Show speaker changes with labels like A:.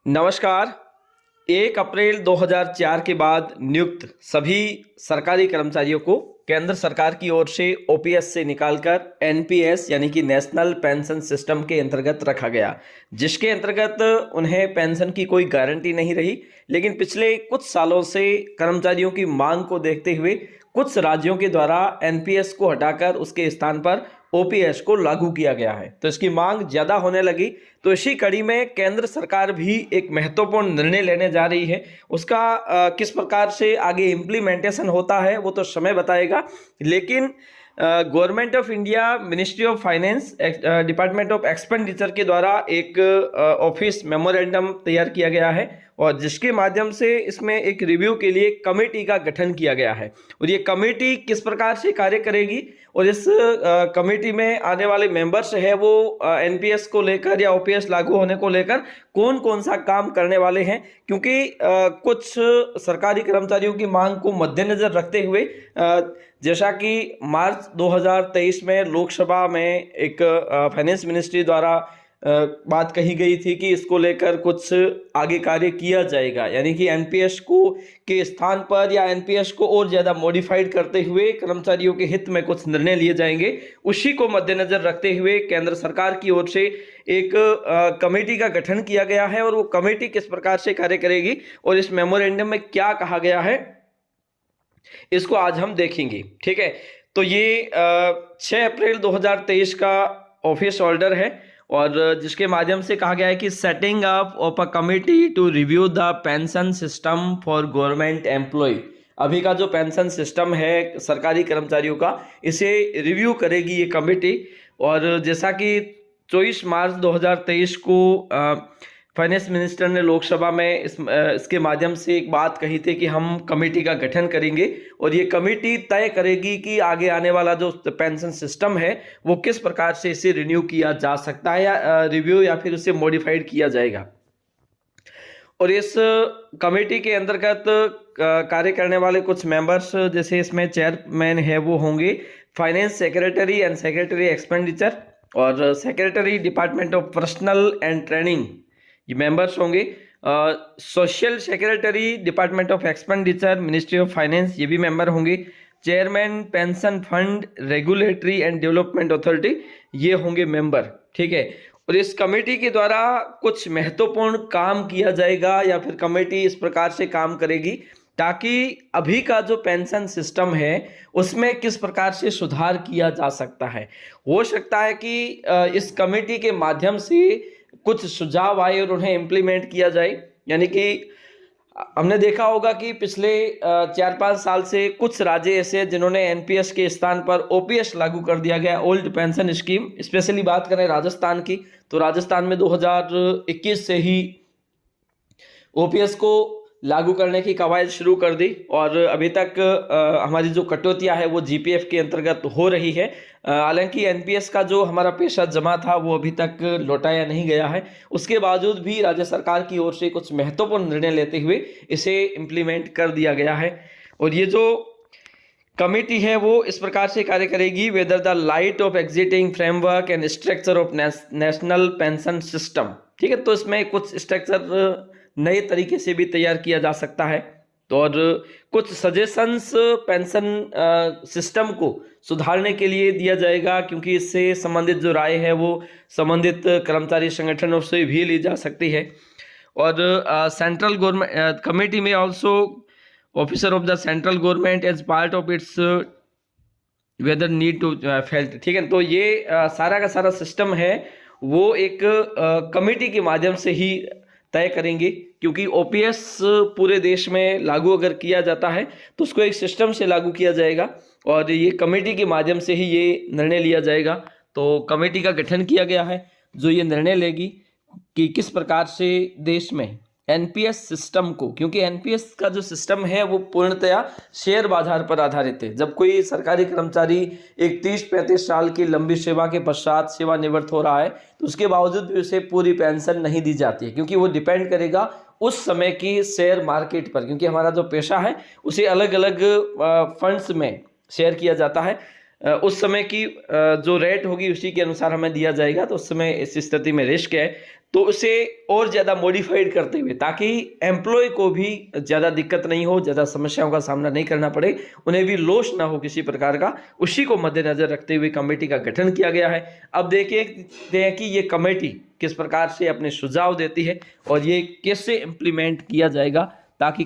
A: नमस्कार। 1 अप्रैल 2004 के बाद नियुक्त सभी सरकारी कर्मचारियों को केंद्र सरकार की ओर से ओपीएस से निकालकर एनपीएस यानी कि नेशनल पेंशन सिस्टम के अंतर्गत रखा गया, जिसके अंतर्गत उन्हें पेंशन की कोई गारंटी नहीं रही। लेकिन पिछले कुछ सालों से कर्मचारियों की मांग को देखते हुए कुछ राज्यों के द्वारा एनपीएस को हटाकर उसके स्थान पर ओपीएस को लागू किया गया है, तो इसकी मांग ज्यादा होने लगी। तो इसी कड़ी में केंद्र सरकार भी एक महत्वपूर्ण निर्णय लेने जा रही है। उसका किस प्रकार से आगे इम्प्लीमेंटेशन होता है वो तो समय बताएगा, लेकिन government of India, ministry of finance, department of expenditure के द्वारा एक ऑफिस मेमोरेंडम तैयार किया गया है और जिसके माध्यम से इसमें एक रिव्यू के लिए कमेटी का गठन किया गया है। और ये कमेटी किस प्रकार से कार्य करेगी और इस कमेटी में आने वाले मेंबर्स है वो एनपीएस को लेकर या ओपीएस लागू होने को लेकर कौन कौन सा काम करने वाले हैं, क्योंकि कुछ सरकारी कर्मचारियों की मांग को मद्देनजर रखते हुए जैसा कि मार्च 2023 में लोकसभा में एक फाइनेंस मिनिस्ट्री द्वारा बात कही गई थी कि इसको लेकर कुछ आगे कार्य किया जाएगा, यानी कि एनपीएस को के स्थान पर या एनपीएस को और ज़्यादा मॉडिफाइड करते हुए कर्मचारियों के हित में कुछ निर्णय लिए जाएंगे। उसी को मद्देनजर रखते हुए केंद्र सरकार की ओर से एक कमेटी का गठन किया गया है और वो कमेटी किस प्रकार से कार्य करेगी और इस मेमोरेंडम में क्या कहा गया है इसको आज हम देखेंगे। ठीक है, तो ये 6 अप्रैल 2023 का ऑफिस ऑर्डर है और जिसके माध्यम से कहा गया है कि setting up of a committee to review the pension system for government employ. अभी का जो पेंशन सिस्टम है सरकारी कर्मचारियों का, इसे रिव्यू करेगी ये कमेटी। और जैसा कि 24 मार्च 2023 को फाइनेंस मिनिस्टर ने लोकसभा में इसके माध्यम से एक बात कही थी कि हम कमेटी का गठन करेंगे और ये कमेटी तय करेगी कि आगे आने वाला जो पेंशन सिस्टम है वो किस प्रकार से इसे रिन्यू किया जा सकता है या रिव्यू या फिर उसे मॉडिफाइड किया जाएगा। और इस कमेटी के अंतर्गत कार्य करने वाले कुछ मेंबर्स, जैसे इसमें चेयरमैन है वो होंगे finance secretary and secretary expenditure और secretary department of personnel and training, ये मेंबर्स होंगे। Social secretary department of expenditure ministry of finance, ये भी मेंबर होंगे। Chairman pension fund regulatory and development authority, ये होंगे मेंबर। ठीक है, और इस कमेटी के द्वारा कुछ महत्वपूर्ण काम किया जाएगा या फिर कमेटी इस प्रकार से काम करेगी ताकि अभी का जो पेंशन सिस्टम है उसमें किस प्रकार से सुधार किया जा सकता है। हो सकता है कि इस कमेटी के माध्यम से कुछ सुझाव आए और उन्हें इम्प्लीमेंट किया जाए। यानी कि हमने देखा होगा कि पिछले 4-5 साल से कुछ राज्य ऐसे जिन्होंने एनपीएस के स्थान पर ओपीएस लागू कर दिया गया, ओल्ड पेंशन स्कीम। स्पेशली बात करें राजस्थान की, तो राजस्थान में 2021 से ही ओपीएस को लागू करने की कवायद शुरू कर दी और अभी तक हमारी जो कटौतियां है वो जीपीएफ के अंतर्गत हो रही है। हालांकि एनपीएस का जो हमारा पैसा जमा था वो अभी तक लौटाया नहीं गया है, उसके बावजूद भी राज्य सरकार की ओर से कुछ महत्वपूर्ण निर्णय लेते हुए इसे इम्प्लीमेंट कर दिया गया है। और ये जो कमेटी है वो इस प्रकार से कार्य करेगी, whether the light of existing framework and structure of national pension system. ठीक है, तो इसमें कुछ स्ट्रक्चर नए तरीके से भी तैयार किया जा सकता है। तो और कुछ सजेशंस पेंशन सिस्टम को सुधारने के लिए दिया जाएगा, क्योंकि इससे संबंधित जो राय है वो संबंधित कर्मचारी संगठनों से भी ली जा सकती है। और सेंट्रल गवर्नमेंट कमेटी में also officer of the central government as part of its whether need to felt. ठीक है, तो ये सारा का सारा सिस्टम है वो एक कमेटी के माध्यम से ही तय करेंगे, क्योंकि ओपीएस पूरे देश में लागू अगर किया जाता है तो उसको एक सिस्टम से लागू किया जाएगा और ये कमेटी के माध्यम से ही ये निर्णय लिया जाएगा। तो कमेटी का गठन किया गया है जो ये निर्णय लेगी कि किस प्रकार से देश में एनपीएस सिस्टम को, क्योंकि एनपीएस का जो सिस्टम है वो पूर्णतया शेयर बाजार पर आधारित है। जब कोई सरकारी कर्मचारी एक 30-35 साल की लंबी सेवा के पश्चात सेवानिवृत्त हो रहा है तो उसके बावजूद भी उसे पूरी पेंशन नहीं दी जाती है, क्योंकि वो डिपेंड करेगा उस समय की शेयर मार्केट पर, क्योंकि हमारा जो पैसा है उसे अलग अलग फंड्स में शेयर किया जाता है। उस समय की जो रेट होगी उसी के अनुसार हमें दिया जाएगा। तो उस समय इस स्थिति में रिस्क है, तो उसे और ज़्यादा मॉडिफाइड करते हुए, ताकि एम्प्लॉय को भी ज़्यादा दिक्कत नहीं हो, ज़्यादा समस्याओं का सामना नहीं करना पड़े, उन्हें भी लॉस ना हो किसी प्रकार का, उसी को मद्देनज़र रखते हुए कमेटी का गठन किया गया है। अब देखते हैं कि ये कमेटी किस प्रकार से अपने सुझाव देती है और ये कैसे इम्प्लीमेंट किया जाएगा, ताकि